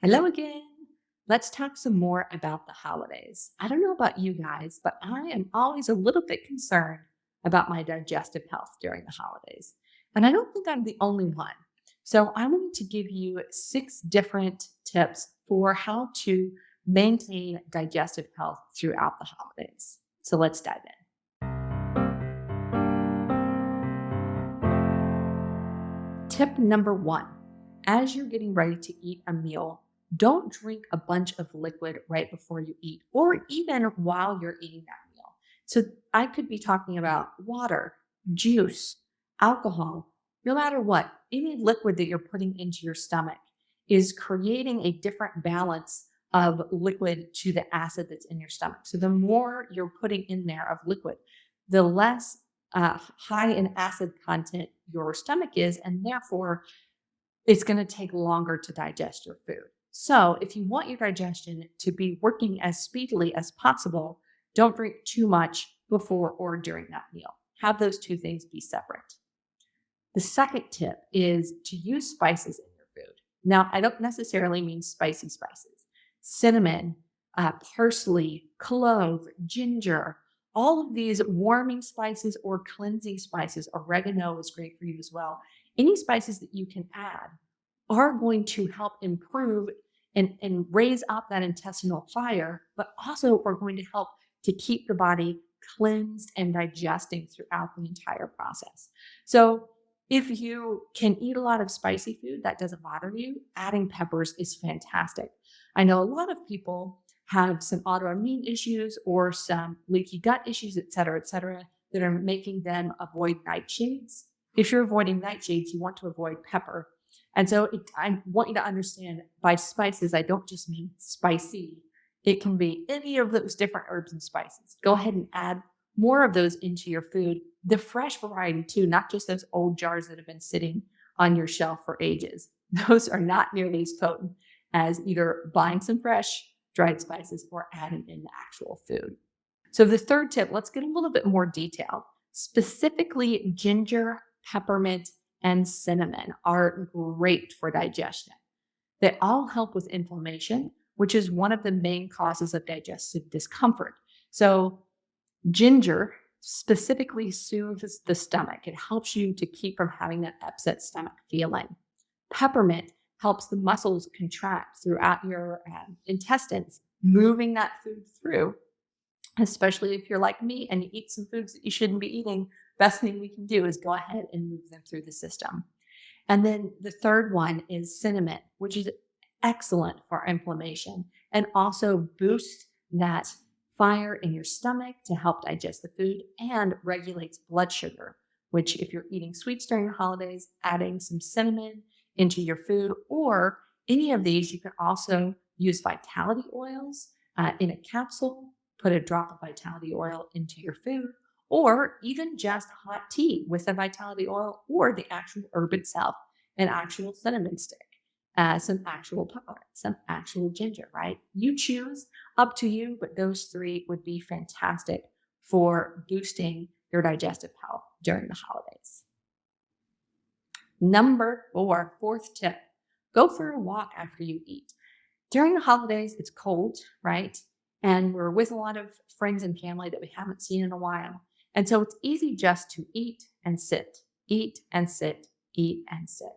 Hello again. Let's talk some more about the holidays. I don't know about you guys, but I am always a little bit concerned about my digestive health during the holidays. And I don't think I'm the only one. So I wanted to give you 6 different tips for how to maintain digestive health throughout the holidays. So let's dive in. Tip number 1, as you're getting ready to eat a meal, don't drink a bunch of liquid right before you eat or even while you're eating that meal. So I could be talking about water, juice, alcohol, no matter what, any liquid that you're putting into your stomach is creating a different balance of liquid to the acid that's in your stomach. So the more you're putting in there of liquid, the less high in acid content your stomach is, and therefore it's going to take longer to digest your food. So, if you want your digestion to be working as speedily as possible, don't drink too much before or during that meal. Have those two things be separate. The second tip is to use spices in your food. Now, I don't necessarily mean spicy spices. Cinnamon, parsley, clove, ginger, all of these warming spices or cleansing spices, oregano is great for you as well. Any spices that you can add are going to help improve and raise up that intestinal fire, but also are going to help to keep the body cleansed and digesting throughout the entire process. So if you can eat a lot of spicy food that doesn't bother you, adding peppers is fantastic. I know a lot of people have some autoimmune issues or some leaky gut issues, et cetera, that are making them avoid nightshades. If you're avoiding nightshades, you want to avoid pepper. And so I want you to understand by spices, I don't just mean spicy. It can be any of those different herbs and spices. Go ahead and add more of those into your food. The fresh variety too, not just those old jars that have been sitting on your shelf for ages. Those are not nearly as potent as either buying some fresh dried spices or adding in the actual food. So the third tip, let's get a little bit more detailed. Specifically, ginger, peppermint, and cinnamon are great for digestion. They all help with inflammation, which is one of the main causes of digestive discomfort. So ginger specifically soothes the stomach. It helps you to keep from having that upset stomach feeling. Peppermint helps the muscles contract throughout your intestines, moving that food through, especially if you're like me and you eat some foods that you shouldn't be eating. Best thing we can do is go ahead and move them through the system. And then the third one is cinnamon, which is excellent for inflammation and also boosts that fire in your stomach to help digest the food and regulates blood sugar, which if you're eating sweets during the holidays, adding some cinnamon into your food or any of these, you can also use vitality oils in a capsule, put a drop of vitality oil into your food, or even just hot tea with the vitality oil or the actual herb itself, an actual cinnamon stick, some actual pepper, some actual ginger, right? You choose, up to you, but those 3 would be fantastic for boosting your digestive health during the holidays. Number 4, fourth tip, go for a walk after you eat. During the holidays, it's cold, right? And we're with a lot of friends and family that we haven't seen in a while. And so it's easy just to eat and sit, eat and sit, eat and sit.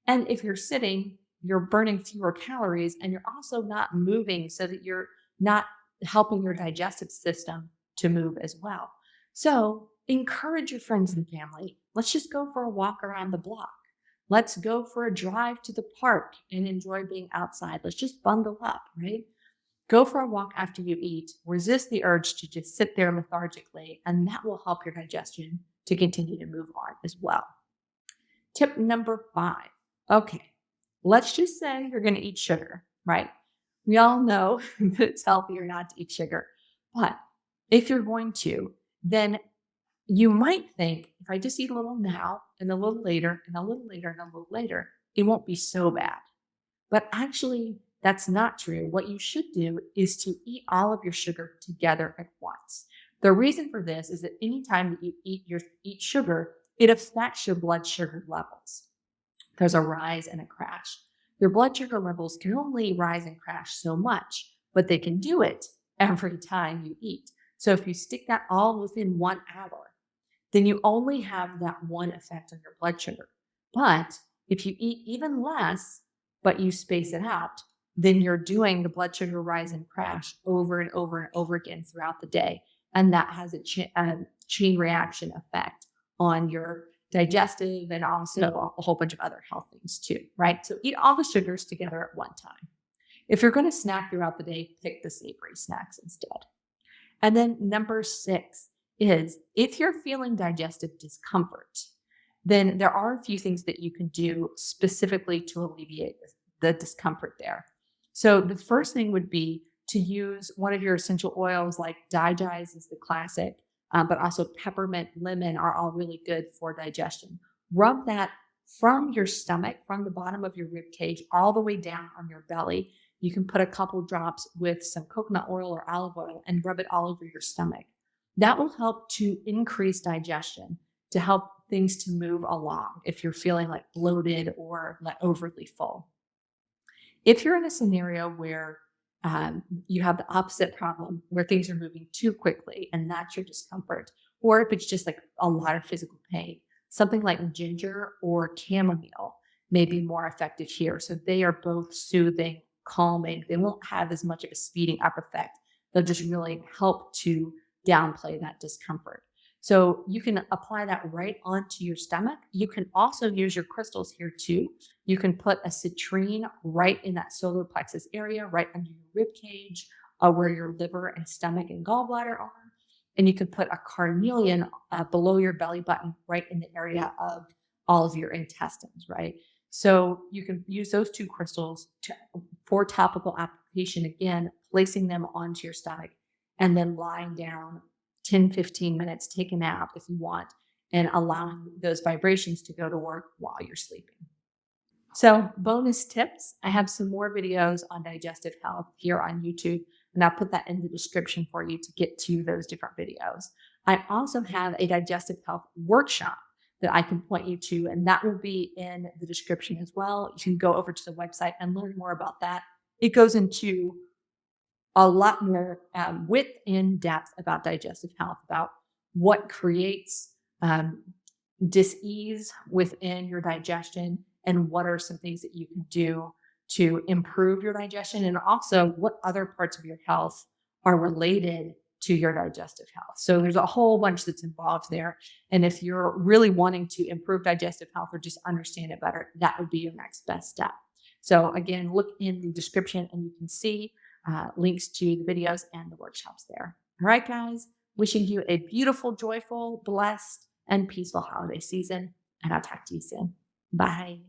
And if you're sitting, you're burning fewer calories and you're also not moving so that you're not helping your digestive system to move as well. So encourage your friends and family. Let's just go for a walk around the block. Let's go for a drive to the park and enjoy being outside. Let's just bundle up, right? Go for a walk after you eat. Resist the urge to just sit there lethargically, and that will help your digestion to continue to move on as well. Tip number 5. Okay, let's just say you're going to eat sugar, right? We all know that it's healthier not to eat sugar, but if you're going to, then you might think if I just eat a little now and a little later and a little later and a little later, it won't be so bad. But actually, that's not true. What you should do is to eat all of your sugar together at once. The reason for this is that anytime that you eat sugar, it affects your blood sugar levels. There's a rise and a crash. your blood sugar levels can only rise and crash so much, but they can do it every time you eat. So if you stick that all within 1 hour, then you only have that one effect on your blood sugar. But if you eat even less, but you space it out, then you're doing the blood sugar rise and crash over and over and over again throughout the day. And that has a chain reaction effect on your digestive and also a whole bunch of other health things too, right? So eat all the sugars together at one time. If you're going to snack throughout the day, pick the savory snacks instead. And then number 6 is if you're feeling digestive discomfort, then there are a few things that you can do specifically to alleviate the discomfort there. So the first thing would be to use one of your essential oils like Digest is the classic, but also peppermint, lemon are all really good for digestion. Rub that from your stomach, from the bottom of your rib cage, all the way down on your belly. You can put a couple drops with some coconut oil or olive oil and rub it all over your stomach. That will help to increase digestion, to help things to move along if you're feeling like bloated or like overly full. If you're in a scenario where you have the opposite problem, where things are moving too quickly and that's your discomfort, or if it's just like a lot of physical pain, something like ginger or chamomile may be more effective here. So they are both soothing, calming. They won't have as much of a speeding up effect. They'll just really help to downplay that discomfort. So you can apply that right onto your stomach. You can also use your crystals here too. You can put a citrine right in that solar plexus area, right under your rib cage, where your liver and stomach and gallbladder are. And you can put a carnelian below your belly button, right in the area of all of your intestines, right? So you can use those 2 crystals for topical application, again, placing them onto your stomach and then lying down 10, 15 minutes, take a nap if you want, and allowing those vibrations to go to work while you're sleeping. So bonus tips, I have some more videos on digestive health here on YouTube, and I'll put that in the description for you to get to those different videos. I also have a digestive health workshop that I can point you to, and that will be in the description as well. You can go over to the website and learn more about that. It goes into a lot more width and depth about digestive health, about what creates dis-ease within your digestion and what are some things that you can do to improve your digestion, and also what other parts of your health are related to your digestive health. So there's a whole bunch that's involved there. And if you're really wanting to improve digestive health or just understand it better, that would be your next best step. So again, look in the description and you can see links to the videos and the workshops there. All right, guys, wishing you a beautiful, joyful, blessed, and peaceful holiday season. And I'll talk to you soon. Bye.